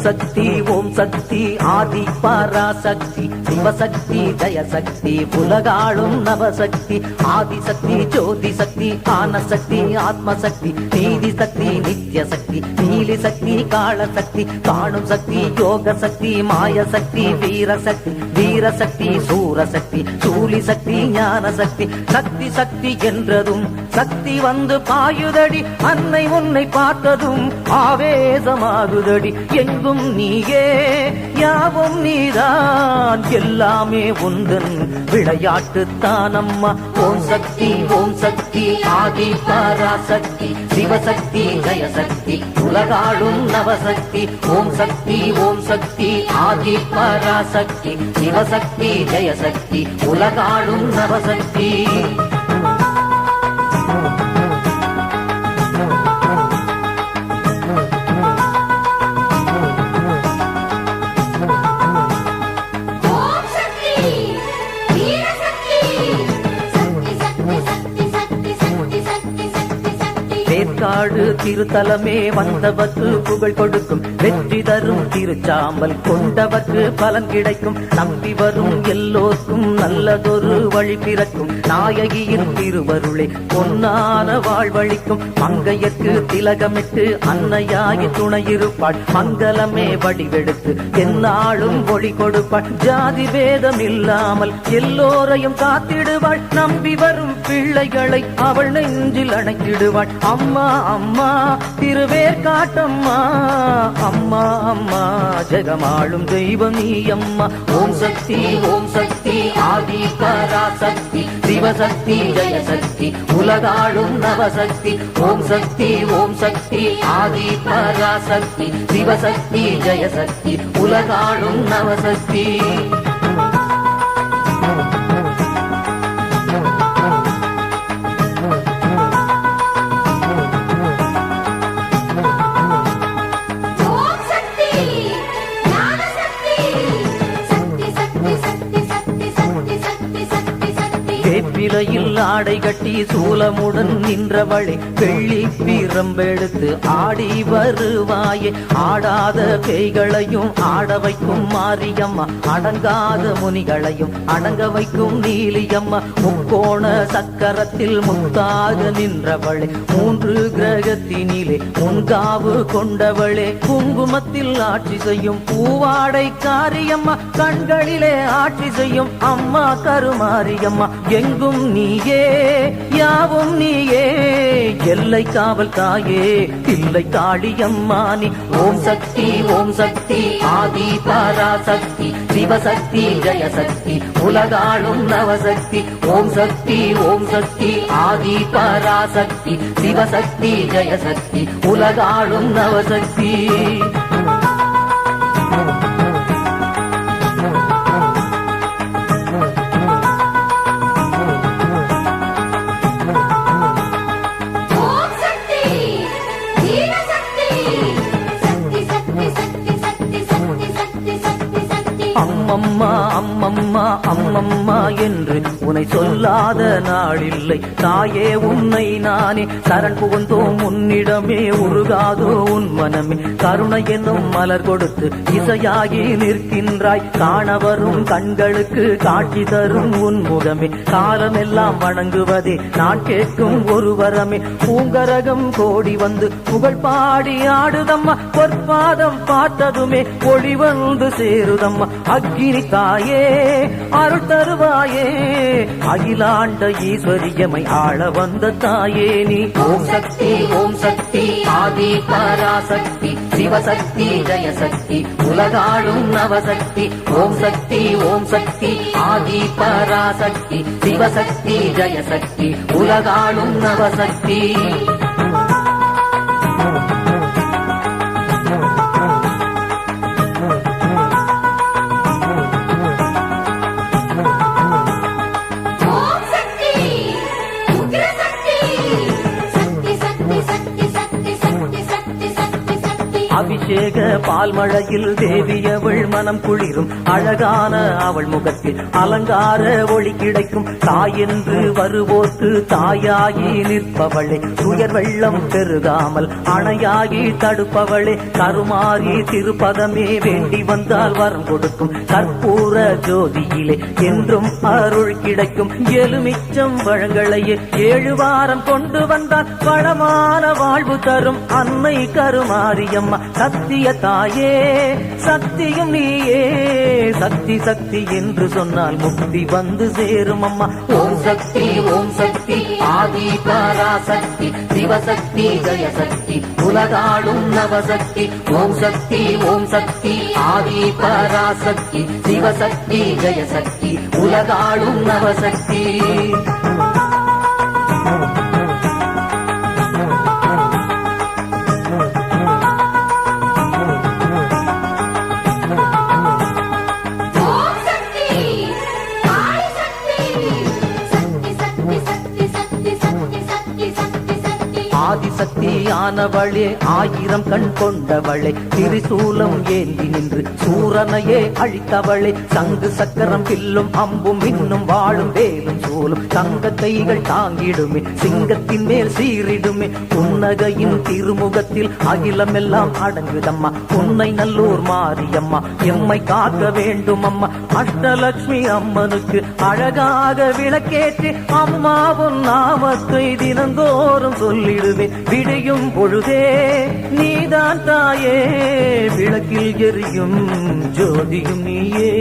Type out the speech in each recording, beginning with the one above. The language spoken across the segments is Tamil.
சக்தி ஓம் சக்தி ஆதி பராசக்தி சிவசக்தி ஜெயசக்தி உலகாளும் நவசக்தி ஆதிசக்தி ஜோதி சக்தி ஆனசக்தி ஆத்மசக்தி நீதி சக்தி நித்ய சக்தி நீலி சக்தி காளசக்தி காணும் சக்தி யோக சக்தி மாய சக்தி வீரசக்தி வீரசக்தி சூரசக்தி சூலி சக்தி ஞான சக்தி சக்தி சக்தி என்றதும் சக்தி வந்து பாயுதடி அன்னை உன்னை பார்த்ததும் ஆவேசமாகுதடி எங்கும் நீயே யாவும் நீதான் எல்லாமே உந்தன் விளையாட்டு தானம்மா ஓம் சக்தி ஆதி பராசக்தி சிவசக்தி ஜெயசக்தி உலகாளும் நவசக்தி ஓம் சக்தி ஆதி பராசக்தி சிவசக்தி ஜெயசக்தி உலகாளும் நவசக்தி வேற்காடு திருத்தலமே வந்தவர்க்கு புகழ் கொடுக்கும் வெற்றி தரும் திருச்சாம்பல் கொண்டவர்க்கு பலன் கிடைக்கும் நம்பி வரும் எல்லோருக்கும் நல்லதொரு வழி பிறக்கும் நாயகியின் திருவருளை பொன்னான வாழ்வழிக்கும் மங்கையர்க்கு திலகமிட்டு அன்னையாகி துணையிருப்பாள் மங்களமே வடிவெடுத்து எந்நாளும் ஒளி கொடுப்பாள் ஜாதி பேதம் இல்லாமல் எல்லோரையும் காத்திடுவாள் நம்பி வரும் பிள்ளைகளை அவள் நெஞ்சில் அணைத்திடுவாள் அம்மா அம்மா திருவேற்காட்டம்மா அம்மா அம்மா ஜெகமாளும் தெய்வம் நீ அம்மா ஓம் சக்தி ஆதி பராசக்தி சிவசக்தி ஜெயசக்தி உலகாளும் நவசக்தி ஓம் சக்தி ஆதி பராசக்தி சிவசக்தி ஜெயசக்தி உலகாளும் நவசக்தி வேப்பிலையில் ஆடை கட்டி சூலமுடன் நின்றவளை வெள்ளி பிரம்பெடுத்து ஆடி வருவாயே ஆடாத பேய்களையும் ஆட வைக்கும் மாரியம்மா அடங்காத முனிகளையும் அடங்க வைக்கும் நீலியம்மா முக்கோண சக்கரத்தில் முத்தாக நின்றவளை மூன்று கிரகத்தினிலே முன்காவு கொண்டவளே குங்குமத்தில் ஆட்சி செய்யும் பூவாடை காரியம்மா கண்களிலே ஆட்சி செய்யும் அம்மா கருமாரியம்மா எங்கும் நீயே யாவும் நீயே எல்லை காவல் தாயே இல்லை காளியம்மா நீ ஓம் சக்தி ஆதி பராசக்தி சிவசக்தி ஜெயசக்தி உலகாளும் நவசக்தி ஓம் சக்தி ஆதி பராசக்தி சிவசக்தி ஜெயசக்தி உலகாளும் நவசக்தி அம்மம்மா அம்மம்மா அம்மம்மா என்று உன்னை சொல்லாத நாளில்லை தாயே உன்னை நானே சரண் புகுந்தோம் உன்னிடமே உருகாதோ உன் மனமே கருணை என்னும் மலர் கொடுத்து இசையாகி நிற்கின்றாய் காணவரும் கண்களுக்கு காட்சி தரும் உன் முகமே காலமெல்லாம் வணங்குவதே நான் கேட்கும் ஒரு வரமே பூங்கரகம் கோடி வந்து புகழ் பாடி ஆடுதம்மா பொற்பாதம் பார்த்ததுமே ஒளி வந்து சேருதம்மா அக்கினி தாயே அருள் தருவாயே அகிலாண்ட ஈஸ்வரியமை ஆள வந்த தாயே நீ ஓம் சக்தி ஆதி பராசக்தி சிவசக்தி ஜெயசக்தி உலகாளும் நவசக்தி ஓம் சக்தி ஆதி பராசக்தி சிவசக்தி ஜெயசக்தி உலகாளும் நவசக்தி அபிஷேக பால்மழையில் தேவியவள் மனம் குளிரும் அழகான அவள் முகத்தில் அலங்கார ஒளி கிடைக்கும். தாய் என்று வருவோர்க்கு தாயாகி நிற்பவளே, துயர் வெள்ளம் பெருகாமல் அணையாகி தடுப்பவளே, கருமாறி திருப்பதமே வேண்டி வந்தால் வரம் கொடுக்கும். கற்பூர ஜோதியிலே என்றும் அருள் கிடைக்கும். எலுமிச்சம் பழங்களையே 7 வாரம் கொண்டு வந்தால் வளமான வாழ்வு தரும் அன்னை கருமாரியம்மா. சத்திய தாயே சக்தியும் நீயே, சக்தி சக்தி என்று சொன்னால் முக்தி வந்து சேரும் அம்மா. ஓம் சக்தி ஓம் சக்தி ஆதி பராசக்தி, சிவசக்தி ஜெயசக்தி உலகாளும் நவசக்தி. ஓம் சக்தி ஓம் சக்தி ஆதி பராசக்தி, சிவசக்தி ஜெயசக்தி உலகாளும் நவசக்தி. ஆதிசக்தியானவளே, 1000 கண் கொண்டவளே, திரிசூலம் ஏந்தி நின்று சூரனையே அழித்தவளே, சங்கு சக்கரம் வில்லும் அம்பும் இன்னும் வாழும் வேலும் சூலும் தங்க கைகள் தாங்கிடுமே, சிங்கத்தின் மேல் சீரிடுமே. புன்னகையின் திருமுகத்தில் அகிலமெல்லாம் அடங்குதம்மா. உன்னை நல்லூர் மாரியம்மா எம்மை காக்க வேண்டும் அம்மா. அஷ்டலட்சுமி அம்மனுக்கு அழகாக விளக்கேற்றி அம்மாவும் நாமத்தை தினந்தோறும் சொல்லிடுவேன். விடியும் பொழுதே நீதான் தாயே, விளக்கில் எரியும் ஜோதியும் நீயே.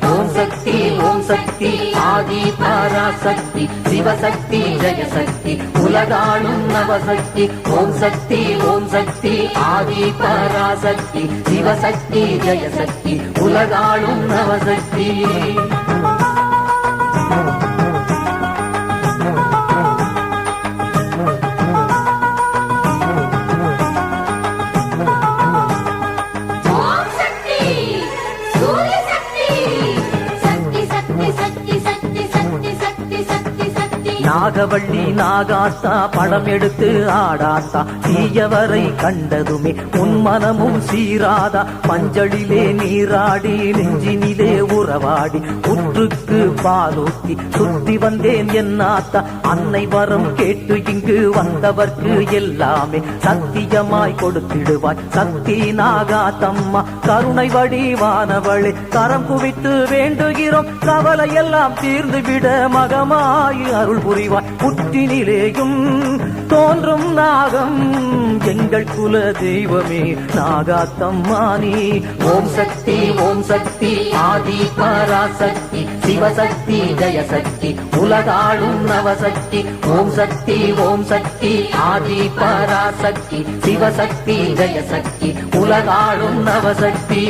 ஓம் சக்தி ஓம் சக்தி ஆதி பராசக்தி, சிவசக்தி ஜெயசக்தி உலகாளும் நவசக்தி. ஓம் சக்தி ஓம் சக்தி ஆதி பராசக்தி, சிவசக்தி ஜெயசக்தி உலகாளும் நவசக்தி. நாகவள்ளி நாகாத்தா படம் எடுத்து ஆடாத்தா, தீயவரை கண்டதுமே உன் மனமும் சீராதா. மஞ்சளிலே நீராடி நெஞ்சினிலே உறவாடி புற்றுக்கு பாலூத்தி சுத்தி வந்தேன் என்னாத்தா. அன்னை வரம் கேட்டு இங்கு வந்தவர்க்கு எல்லாமே சத்தியமாய் கொடுத்திடுவாய் சக்தி நாகாத்தம்மா. கருணை வடிவானவளே, கரம் குவித்து வேண்டுகிறோம், கவலை எல்லாம் தீர்ந்துவிட மகமாய் அருள் புரிவாய். புற்றினிலேயும் தோன்றும் நாகம் எங்கள் குல தெய்வமே நாகாத்தம்மானி. ஓம் சக்தி ஓம் சக்தி ஆதி பராசக்தி, சிவசக்தி ஜெயசக்தி உலகாளும் நவசக்தி. ஓம் சக்தி ஓம் சக்தி ஆதி பராசக்தி, சிவசக்தி ஜெயசக்தி உலகாளும் நவசக்தி.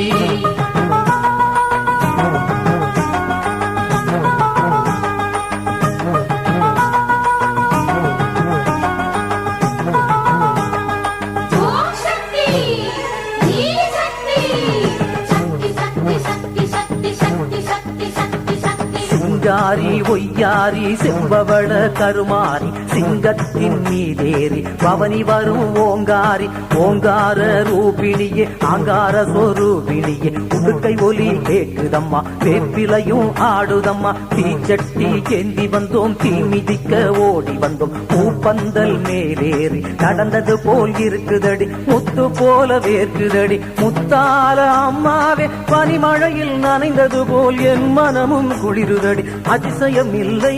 சிங்காரி ஒய்யாரி செம்பவள கருமாரி, சிங்கத்தின் மீதேறி பவனி வரும் ஓங்காரி. ஓங்கார ரூபிணியே ஆங்கார சொரூபிணியே, உடுக்கை ஒலி கேட்குதம்மா, வேப்பிலையும் ஆடுதம்மா. தீச்சட்டி ஏந்தி வந்தோம், தீ மிதிக்க ஓடி வந்தோம், பூப்பந்தல் மேலேறி நடந்தது போல் இருக்குதடி, முத்து போல வேர்க்குதடி. முத்தால அம்மாவே பனிமழையில் நனைந்தது போல் என் மனமும் குளிருதடி. அதிசயம் இல்லை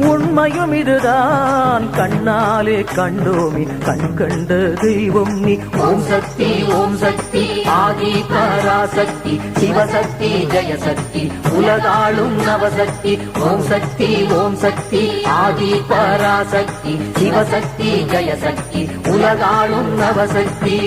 உண்மையும் இதுதான், கண்ணாலே கண்டோமே கண் கண்ட தெய்வம் நீ. ஓம் சக்தி ஓம் சக்தி ஆதி பராசக்தி, சிவசக்தி ஜெயசக்தி உலகாளும் நவசக்தி. ஓம் சக்தி ஓம் சக்தி ஆதி பராசக்தி, சிவசக்தி ஜெயசக்தி உலகாளும் நவசக்தி.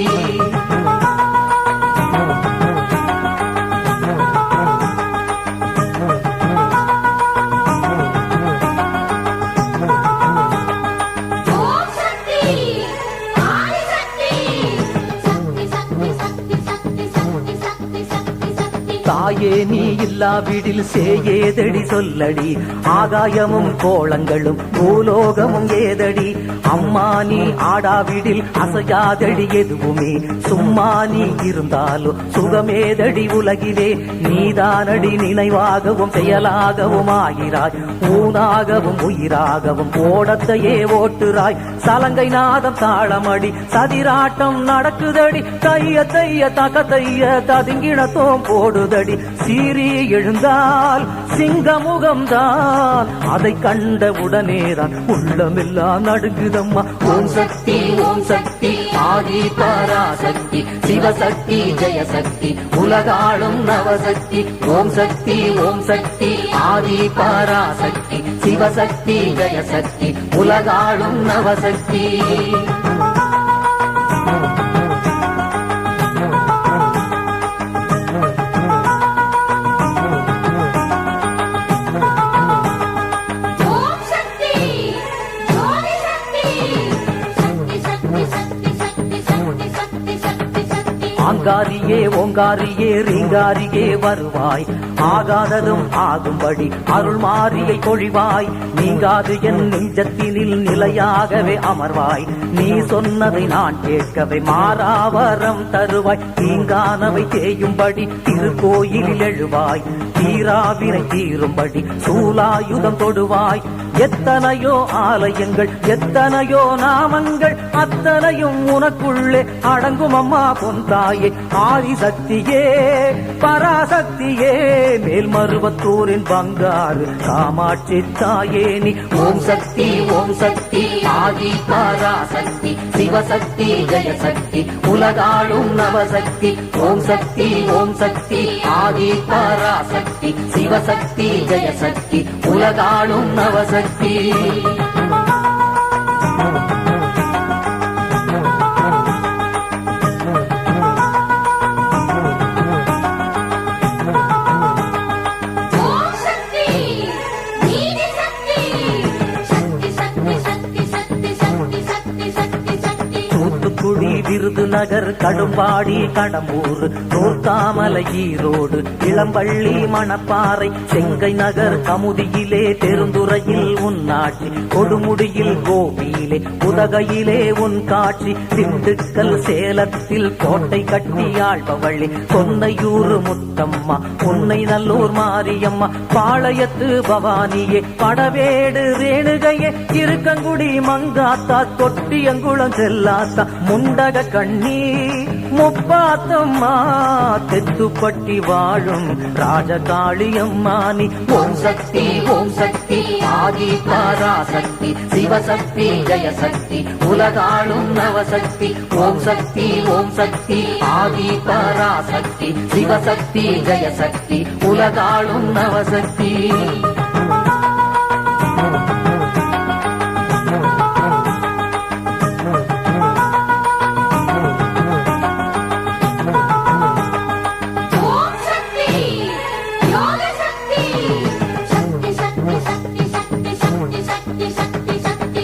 தாயே நீ இல்லாவிடில் சேயேதடி சொல்லடி, ஆகாயமும் கோளங்களும் பூலோகமும் ஏதடி, அம்மா நீ ஆடாவிடில் அசையாதடி எதுவுமே, சும்மா நீ இருந்தாலும் சுகமேதடி உலகிலே, நீதானடி நினைவாகவும் செயலாகவும் ஆகிறாய், ஊனாகவும் உயிராகவும் ஓடத்தையே ஓட்டுறாய், சலங்கை நாதம் தாளமடி சதிராட்டம் நடக்குதடி, தைய தைய தக தைய ததுங்கிணத்தோம் போடுதடி, சீறி எழுந்தால் சிங்கமுகம்தான் அதை கண்ட உடனேதான் உள்ளமெல்லாம் நடுங்குதம்மா. ஓம் சக்தி ஓம் சக்தி ஆதி பராசக்தி, சிவசக்தி ஜெயசக்தி உலகாளும் நவசக்தி, ஓம் சக்தி ஓம் சக்தி ஆதி பராசக்தி, சிவசக்தி ஜெயசக்தி உலகாளும் நவசக்தி. ஆங்காரியே ஓங்காரியே ரீங்காரியே வருவாய், ஆகாததும் ஆகும்படி அருள் மாரியை பொழிவாய், நீங்காது என் நெஞ்சத்தினில் நிலையாகவே அமர்வாய், நீ சொன்னதை நான் கேட்கவே மாறாவரம் தருவாய், தீங்கானவை தேயும்படி திருக்கோயிலில் எழுவாய், தீராவினை தீரும்படி சூலாயுதம் தொடுவாய், எத்தனையோ ஆலயங்கள் எத்தனையோ நாமங்கள் அத்தனையும் உனக்குள்ளே அடங்கும் அம்மா பொந்தாயே, ஆதிசக்தியே பராசக்தியே மேல்மருவத்தூரின் பங்காரு காமாட்சி தாயே நீ. ஓம் சக்தி ஓம் சக்தி ஆதி பராசக்தி, சிவசக்தி ஜெயசக்தி உலகாளும் நவசக்தி, ஓம் சக்தி ஓம் சக்தி ஆதி பராசக்தி, சிவசக்தி ஜெயசக்தி உலகாளும் நவசக்தி. தூத்துக்குடி விருதுநகர் கடும்பாடி கடம்பூர் நூர்காமலை ஈரோடு இளம்பள்ளி மணப்பாறை செங்கை நகர் கமுதியிலே பெருந்துறையில் உன்னாட்சி, கொடுமுடியில் கோபியிலே உதகையிலே உன் காட்சி, திண்டுக்கல் சேலத்தில் கோட்டை கட்டி ஆழ்பவள்ளி, கொன்னையூர் முத்தம்மா உன்னை நல்லூர் மாரியம்மா, பாளையத்து பவானியே படவேடு ரேணுகையே இருக்கங்குடி மங்காத்தா தொட்டியங்குளம் செல்லாத்தா முண்டக கண்ணி முப்பாத்தம்மா தெத்துப்பட்டி வாழும் ராஜகாளியம்மா நீ. ஓம் சக்தி ஓம் சக்தி ஆதி பராசக்தி, சிவசக்தி ஜெயசக்தி உலகாளும் நவசக்தி, ஓம் சக்தி ஓம் சக்தி ஆதி பராசக்தி, சிவசக்தி ஜெயசக்தி உலகாளும் நவசக்தி.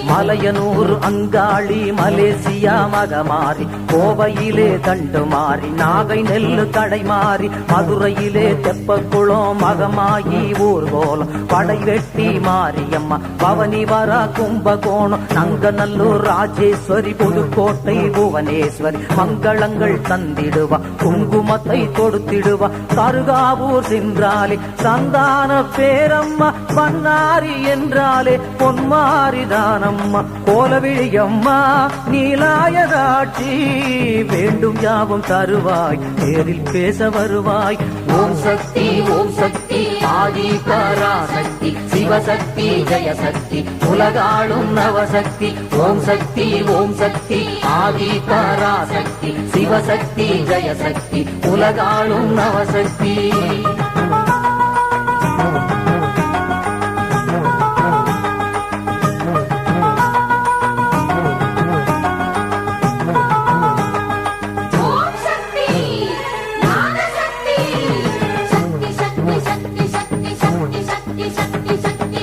மலையனூர் அங்காளி மலேசியா மகமாறி, கோவையிலே தண்டு மாறி, நாகை நெல்லு கடை மாறி, மதுரையிலே தெப்பக்குளம் மகமாயி ஊர்கோலம், படை வெட்டி மாரியம்மா பவனி வர கும்பகோணம், நங்கநல்லூர் ராஜேஸ்வரி புதுக்கோட்டை புவனேஸ்வரி மங்களங்கள் தந்திடுவா, குங்குமத்தை கொடுத்திடுவா, கருகாவூர் சென்றாலே சந்தான பேரம்மா, பன்னாரி என்றாலே பொன்மாரிதானம்மா, கோலவிழியம்மா நீலாயதாட்சி வேண்டும் யாவும் தருவாய், நேரில் பேச வருவாய். ஓம் சக்தி ஓம் சக்தி ஆதி பராசக்தி, சிவசக்தி ஜெயசக்தி உலகாளும் நவசக்தி, ஓம் சக்தி ஓம் சக்தி ஆதி பராசக்தி, சிவசக்தி ஜெயசக்தி உலகாளும் நவசக்தி.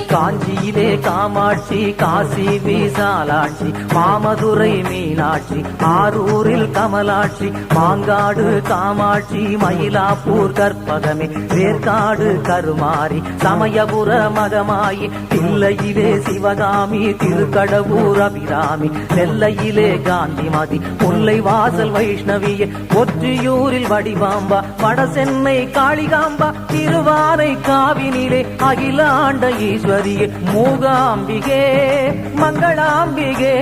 காஞ்சியிலே காமாட்சி, காசி விசாலாட்சி, மாமதுரை மீனாட்சி, ஆரூரில் கமலாட்சி, மாங்காடு காமாட்சி, மயிலாப்பூர் கற்பகமே, வேர்க்காடு கருமாரி, சமயபுர மகமாயி, தில்லையிலே சிவகாமி, திருக்கடவூர் அபிராமி, நெல்லையிலே காந்திமதி, முல்லை வாசல் வைஷ்ணவியே, ஒற்றியூரில் வடிவாம்பா, வடசென்னை காளிகாம்பா, திருவானை காவினிலே அகிலாண்ட ஈஸ்வரியே, மூகாம்பிகே மங்களாம்பிகே,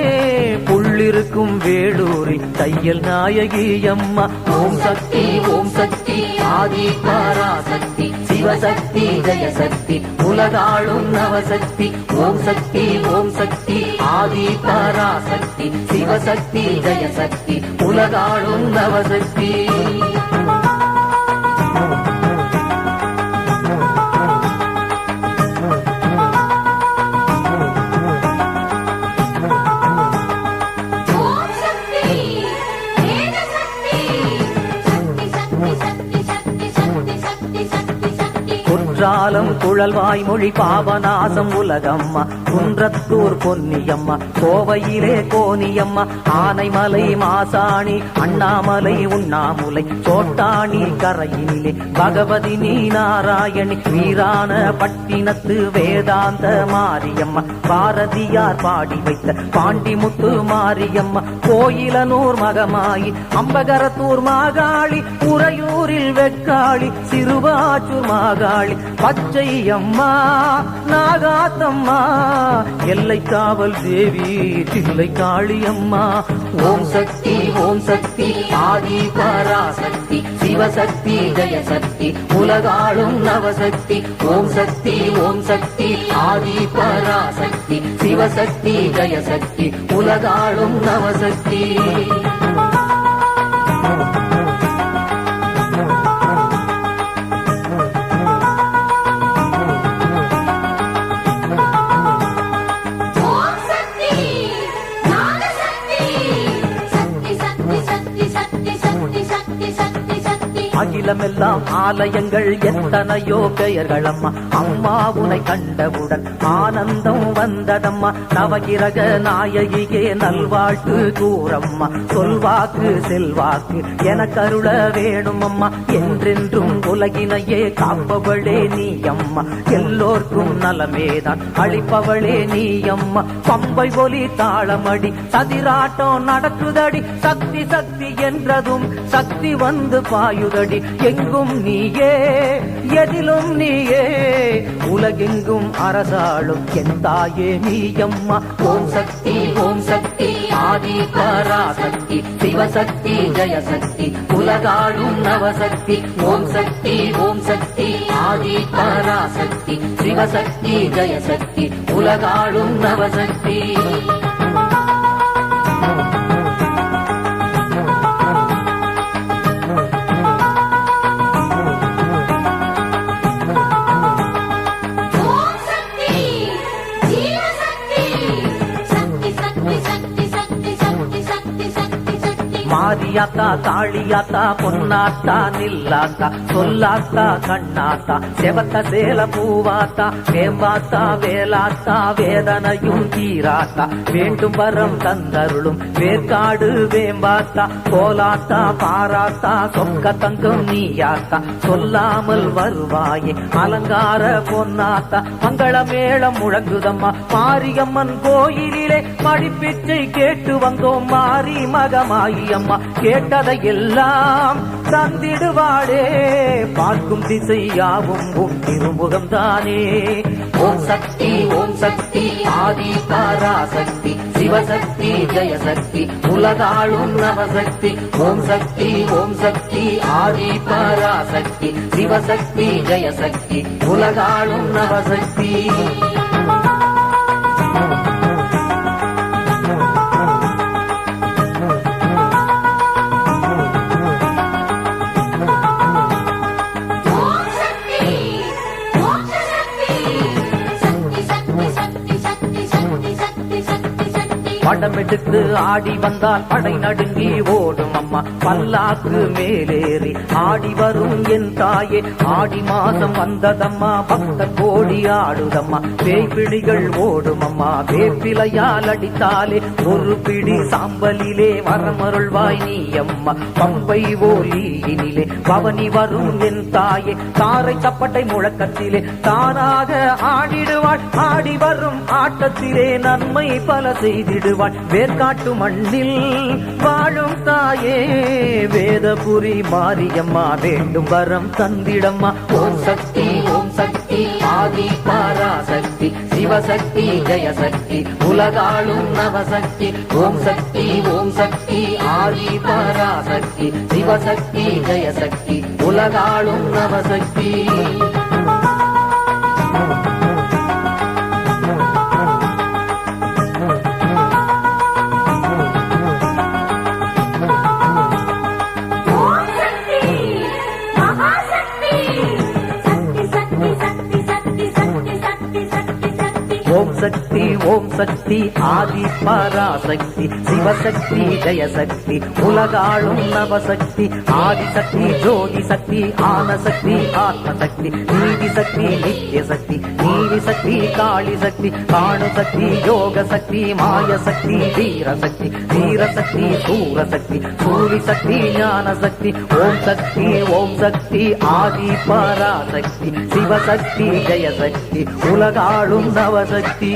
புள்ளிருக்கும் வேலூரில் தையல் நாயகி அம்மா. ஓம் சக்தி ஓம் சக்தி ஆதி பராசக்தி, சிவசக்தி ஜெயசக்தி, உலகாளும் நவசக்தி. ஓம் சக்தி ஓம் சக்தி ஆதி பராசக்தி, சிவசக்தி ஜெயசக்தி, உலகாளும் நவசக்தி. குற்றாலம் குழல்வாய் மொழி பாவநாசம் உலகம்மா, குன்றத்தூர் பொன்னியம்மா, கோவையிலே கோனியம்மா, ஆனைமலை மாசாணி, அண்ணாமலை உண்ணாமுலை, சோட்டாணி கரையினிலே பகவதி நீ நாராயணி, வீரான பட்டினத்து வேதாந்த மாரியம்மா, பாரதியார் பாடி வைத்த பாண்டிமுத்து மாரியம்மா, கோயிலனூர் மகமாயி, அம்பகரத்தூர் மாகாளி, உறையூரில் வெக்காளி, சிறுவாச்சூர் மாகாளி, பச்சையம்மா நாகாத்தம்மா, எல்லை காவல் தேவி தில்லை காளியம்மா. ஓம் சக்தி ஓம் சக்தி ஆதி பராசக்தி, சிவசக்தி ஜெயசக்தி, உலகாளும் நவசக்தி. ஓம் சக்தி ஓம் சக்தி ஆதி பராசக்தி, சிவசக்தி ஜெயசக்தி, உலகாளும் நவசக்தி. அகிலமெல்லாம் ஆலயங்கள் எத்தனையோ பெயர்களம்மா, அம்மா உனை கண்டவுடன் ஆனந்தம் வந்ததம்மா, நவகிரக நாயகியே நல்வாழ்த்து கூறம்மா, சொல்வாக்கு செல்வாக்கு என கருள வேணும் அம்மா, என்றென்றும் உலகினையே காப்பவளே நீ அம்மா, எல்லோர்க்கும் நலமேதான் அளிப்பவளே நீ அம்மா. பம்பை ஒலி தாளமடி சதிராட்டம் நடக்குதடி, சக்தி சக்தி என்றதும் சக்தி வந்து பாயுதடி, எங்கும் நீயே எதிலும் நீயே, உலகெங்கும் அரசாளும் என் தாயே நீ அம்மா. ஓம் சக்தி ஓம் சக்தி ஆதி பராசக்தி, சிவசக்தி ஜெயசக்தி, உலகாளும் நவசக்தி. ஓம் சக்தி ஓம் சக்தி ஆதி பராசக்தி, சிவசக்தி ஜெயசக்தி, உலகாளும் நவசக்தி. மாரியாத்தா காளியாத்தா பொன்னாத்தா நில்லாத்தா, சொல்லாத்தா கண்ணாத்தா, செவத்த சேல பூவாத்தா, வேம்பாத்தா வேலாத்தா, வேதனையும் தீராத்தா, வேண்டும் வரம் தந்தருளும் வேர்க்காடு வேம்பாத்தா, கோலாத்தா பாராத்தா, சொக்க தங்கம் நீயாத்தா, சொல்லாமல் வருவாயே அலங்கார பொன்னாத்தா, மங்கள மேளம் முழங்குதம்மா மாரியம்மன் கோயிலிலே, மடிப்பிச்சை கேட்டு வந்தோம் மாரி மகமாயி அம்மா, கேட்டதை எல்லாம் தந்திடுவாடே, பார்க்கும் திசையாவும் உன் திருமுகம் தானே. ஓம் சக்தி ஓம் சக்தி ஆதி பராசக்தி, சிவசக்தி ஜெயசக்தி, உலகாளும் நவசக்தி. ஓம் சக்தி ஓம் சக்தி ஆதி பராசக்தி, சிவசக்தி ஜெயசக்தி, உலகாளும் நவசக்தி. வடமெடுக்கும் வந்து ஆடி வந்தால் படை நடுங்கி ஓடும் அம்மா பல்லாக்கு மேலேறி ஆடி வரும் என் தாயே ஆடி மாசம் வந்ததம்மா பக்த கோடி ஆடுதம்மா பேய்பிடிகள் ஓடும் அம்மா வேப்பிலையால் அடித்தாலே ஒரு பிடி சாம்பலிலே வரமருள்வாய் நீ அம்மா பம்பை ஓலியினிலே பவனி வரும் என் தாயே தாரை தப்பட்டை முழக்கத்திலே தானாக ஆடிடுவாள் ஆடி வரும் ஆட்டத்திலே நன்மை பல செய்திடுவாள் வேர்காட்டு மண்ணில் வாழும் தாயே வேதபுரி மாரியம்மா வேண்டும் வரம் தந்திடம்மா ஓம் சக்தி ஆதி பராசக்தி சிவசக்தி ஜெயசக்தி உலகாளும் நவசக்தி ஓம் சக்தி ஆதி பராசக்தி சிவசக்தி ஜெயசக்தி உலகாளும் நவசக்தி ஓம் சக்தி ஆதி பராசக்தி சிவசக்தி ஜெயசக்தி உலகாளும் நவசக்தி ஆதிசக்தி ஜோதி சக்தி ஆனசக்தி ஆத்மசக்தி நீதி சக்தி நித்திய சக்தி நீதி சக்தி காளி சக்தி காணு சக்தி யோக சக்தி மாய சக்தி வீரசக்தி வீரசக்தி சூரசக்தி சூரி சக்தி ஞான சக்தி ஓம் சக்தி ஆதி பராசக்தி சிவசக்தி ஜெயசக்தி உலகாளும் நவசக்தி